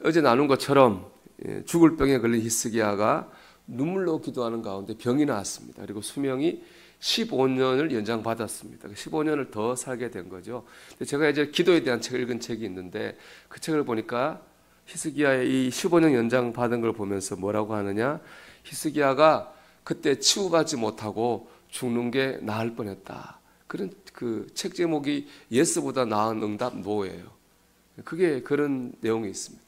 어제 나눈 것처럼 죽을 병에 걸린 히스기야가 눈물로 기도하는 가운데 병이 나왔습니다. 그리고 수명이 15년을 연장받았습니다. 15년을 더 살게 된 거죠. 제가 이제 기도에 대한 책을 읽은 책이 있는데 그 책을 보니까 히스기야의 이 15년 연장받은 걸 보면서 뭐라고 하느냐, 히스기야가 그때 치유받지 못하고 죽는 게 나을 뻔했다. 그런 그 책 제목이 예스보다 나은 응답 노예요. 그게 그런 내용이 있습니다.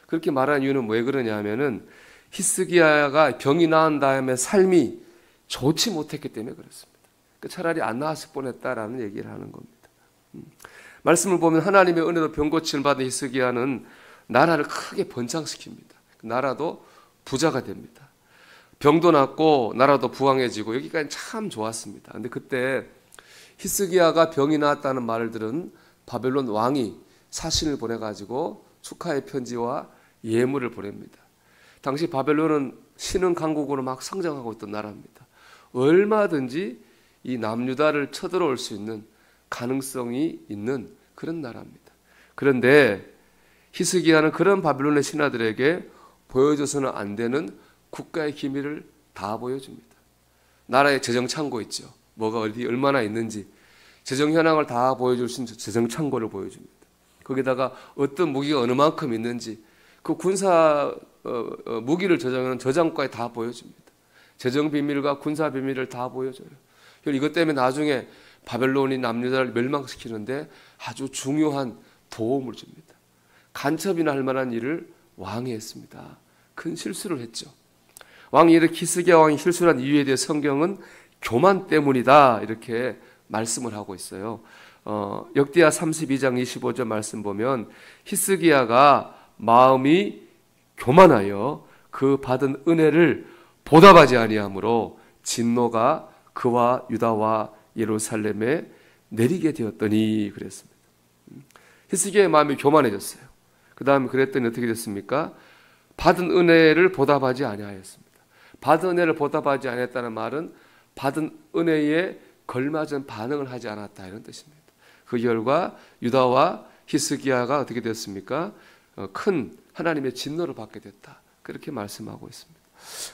그렇게 말한 이유는 왜 그러냐 하면은 히스기야가 병이 나은 다음에 삶이 좋지 못했기 때문에 그렇습니다. 차라리 안 나았을 뻔했다라는 얘기를 하는 겁니다. 말씀을 보면 하나님의 은혜로 병 고침을 받은 히스기야는 나라를 크게 번창시킵니다. 나라도 부자가 됩니다. 병도 낫고 나라도 부강해지고 여기까지 참 좋았습니다. 근데 그때 히스기야가 병이 나았다는 말을 들은 바벨론 왕이 사신을 보내가지고 축하의 편지와 예물을 보냅니다. 당시 바벨론은 신흥 강국으로 막 성장하고 있던 나라입니다. 얼마든지 이 남유다를 쳐들어올 수 있는 가능성이 있는 그런 나라입니다. 그런데 히스기야는 그런 바벨론의 신하들에게 보여줘서는 안 되는 국가의 기밀을 다 보여줍니다. 나라에 재정 창고 있죠. 뭐가 어디 얼마나 있는지 재정 현황을 다 보여줄 수 있는 재정 창고를 보여줍니다. 거기다가 어떤 무기가 어느 만큼 있는지 그 군사 무기를 저장하는 저장고에 다 보여줍니다. 재정 비밀과 군사 비밀을 다 보여줘요. 이것 때문에 나중에 바벨론이 남유다를 멸망시키는데 아주 중요한 도움을 줍니다. 간첩이나 할 만한 일을 왕이 했습니다. 큰 실수를 했죠. 왕이 이렇게 히스기야 왕이 실수한 이유에 대해 성경은 교만 때문이다 이렇게 말씀을 하고 있어요. 역대하 32장 25절 말씀 보면 히스기야가 마음이 교만하여 그 받은 은혜를 보답하지 아니하므로 진노가 그와 유다와 예루살렘에 내리게 되었더니 그랬습니다. 히스기야의 마음이 교만해졌어요. 그 다음에 그랬더니 어떻게 됐습니까? 받은 은혜를 보답하지 아니하였습니다. 받은 은혜를 보답하지 아니했다는 말은 받은 은혜에 걸맞은 반응을 하지 않았다 이런 뜻입니다. 그 결과 유다와 히스기야가 어떻게 됐습니까? 큰 하나님의 진노를 받게 됐다. 그렇게 말씀하고 있습니다.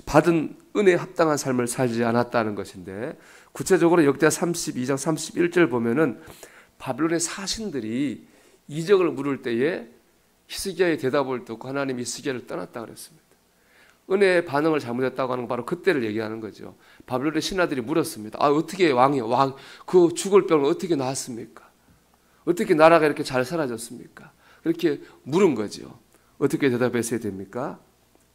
받은 은혜에 합당한 삶을 살지 않았다는 것인데 구체적으로 역대하 32장 31절 보면은 바벨론의 사신들이 이적을 물을 때에 히스기야의 대답을 듣고 하나님이 히스기야를 떠났다 그랬습니다. 은혜의 반응을 잘못했다고 하는 건 바로 그때를 얘기하는 거죠. 바벨론의 신하들이 물었습니다. 어떻게 그 죽을 병을 어떻게 나았습니까? 어떻게 나라가 이렇게 잘 사라졌습니까? 그렇게 물은 거죠. 어떻게 대답했어야 됩니까?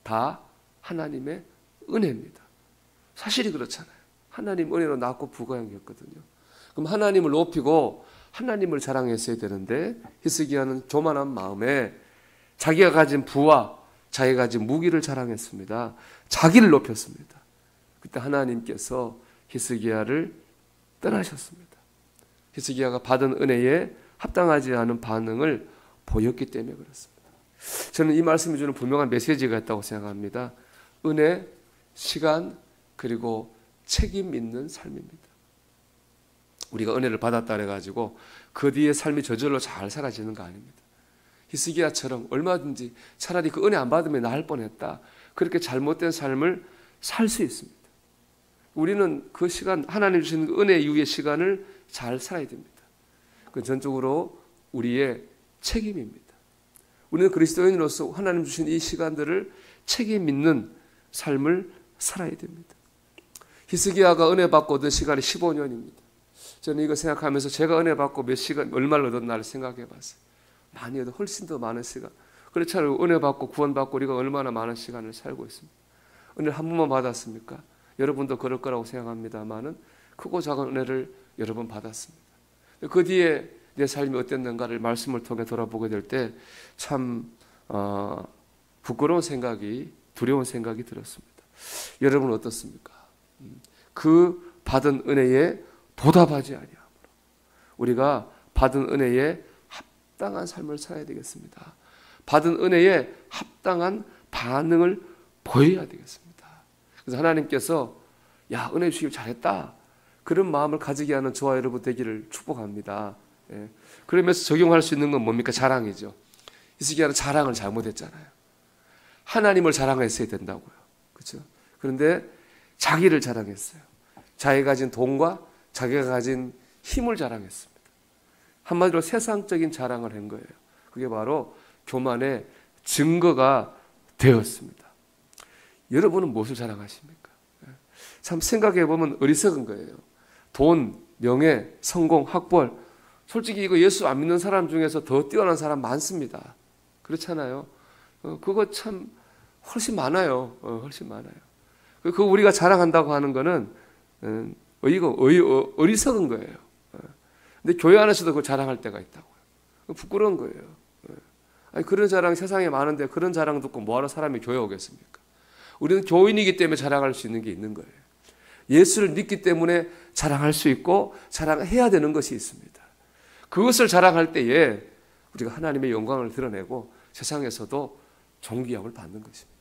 다 하나님의 은혜입니다. 사실이 그렇잖아요. 하나님 은혜로 낳고 부가형이었거든요. 그럼 하나님을 높이고 하나님을 자랑했어야 되는데 히스기야는 교만한 마음에 자기가 가진 부와 자기가 가진 무기를 자랑했습니다. 자기를 높였습니다. 그때 하나님께서 히스기야를 떠나셨습니다. 히스기야가 받은 은혜에 합당하지 않은 반응을 보였기 때문에 그렇습니다. 저는 이 말씀이 주는 분명한 메시지가 있다고 생각합니다. 은혜, 시간, 그리고 책임 있는 삶입니다. 우리가 은혜를 받았다 해가지고 그 뒤에 삶이 저절로 잘 사라지는 거 아닙니다. 히스기야처럼 얼마든지 차라리 그 은혜 안 받으면 나을 뻔했다. 그렇게 잘못된 삶을 살 수 있습니다. 우리는 그 시간, 하나님 주신 은혜 이후의 시간을 잘 살아야 됩니다. 그건 전적으로 우리의 책임입니다. 우리는 그리스도인으로서 하나님 주신 이 시간들을 책임 있는 삶을 살아야 됩니다. 히스기야가 은혜 받고 얻은 시간이 15년입니다. 저는 이거 생각하면서 제가 은혜 받고 몇 시간, 얼마를 얻었나를 생각해 봤어요. 많이 얻어 훨씬 더 많은 시간. 그렇잖아요. 은혜 받고 구원받고 우리가 얼마나 많은 시간을 살고 있습니다. 은혜를 한 번만 받았습니까? 여러분도 그럴 거라고 생각합니다만은 크고 작은 은혜를 여러 번 받았습니다. 그 뒤에 내 삶이 어땠는가를 말씀을 통해 돌아보게 될 때 참 부끄러운 생각이, 두려운 생각이 들었습니다. 여러분은 어떻습니까? 그 받은 은혜에 보답하지 아니하므로 우리가 받은 은혜에 합당한 삶을 살아야 되겠습니다. 받은 은혜에 합당한 반응을 보여야 되겠습니다. 그래서 하나님께서 은혜 주시길 잘했다. 그런 마음을 가지게 하는 저와 여러분 되기를 축복합니다. 그러면서 적용할 수 있는 건 뭡니까? 자랑이죠. 히스기야는 자랑을 잘못했잖아요. 하나님을 자랑했어야 된다고요. 그렇죠? 그런데 자기를 자랑했어요. 자기가 가진 돈과 자기가 가진 힘을 자랑했습니다. 한마디로 세상적인 자랑을 한 거예요. 그게 바로 교만의 증거가 되었습니다. 여러분은 무엇을 자랑하십니까? 참 생각해 보면 어리석은 거예요. 돈, 명예, 성공, 학벌. 솔직히 이거 예수 안 믿는 사람 중에서 더 뛰어난 사람 많습니다. 그렇잖아요. 그거 참 훨씬 많아요. 훨씬 많아요. 그거 우리가 자랑한다고 하는 거는 어리석은 거예요. 근데 교회 안에서도 그걸 자랑할 때가 있다고요. 부끄러운 거예요. 아니, 그런 자랑 세상에 많은데 그런 자랑 듣고 뭐하러 사람이 교회 오겠습니까? 우리는 교인이기 때문에 자랑할 수 있는 게 있는 거예요. 예수를 믿기 때문에 자랑할 수 있고 자랑해야 되는 것이 있습니다. 그것을 자랑할 때에 우리가 하나님의 영광을 드러내고 세상에서도 존귀함을 받는 것입니다.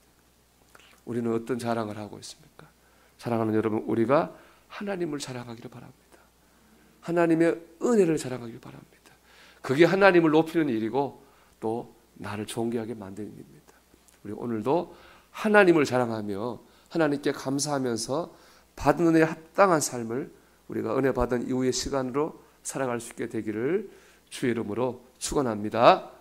우리는 어떤 자랑을 하고 있습니까? 사랑하는 여러분, 우리가 하나님을 자랑하기를 바랍니다. 하나님의 은혜를 자랑하기를 바랍니다. 그게 하나님을 높이는 일이고 또 나를 존귀하게 만드는 일입니다. 우리 오늘도 하나님을 자랑하며 하나님께 감사하면서 받은 은혜에 합당한 삶을 우리가 은혜 받은 이후의 시간으로 살아갈 수 있게 되기를 주의 이름으로 축원합니다.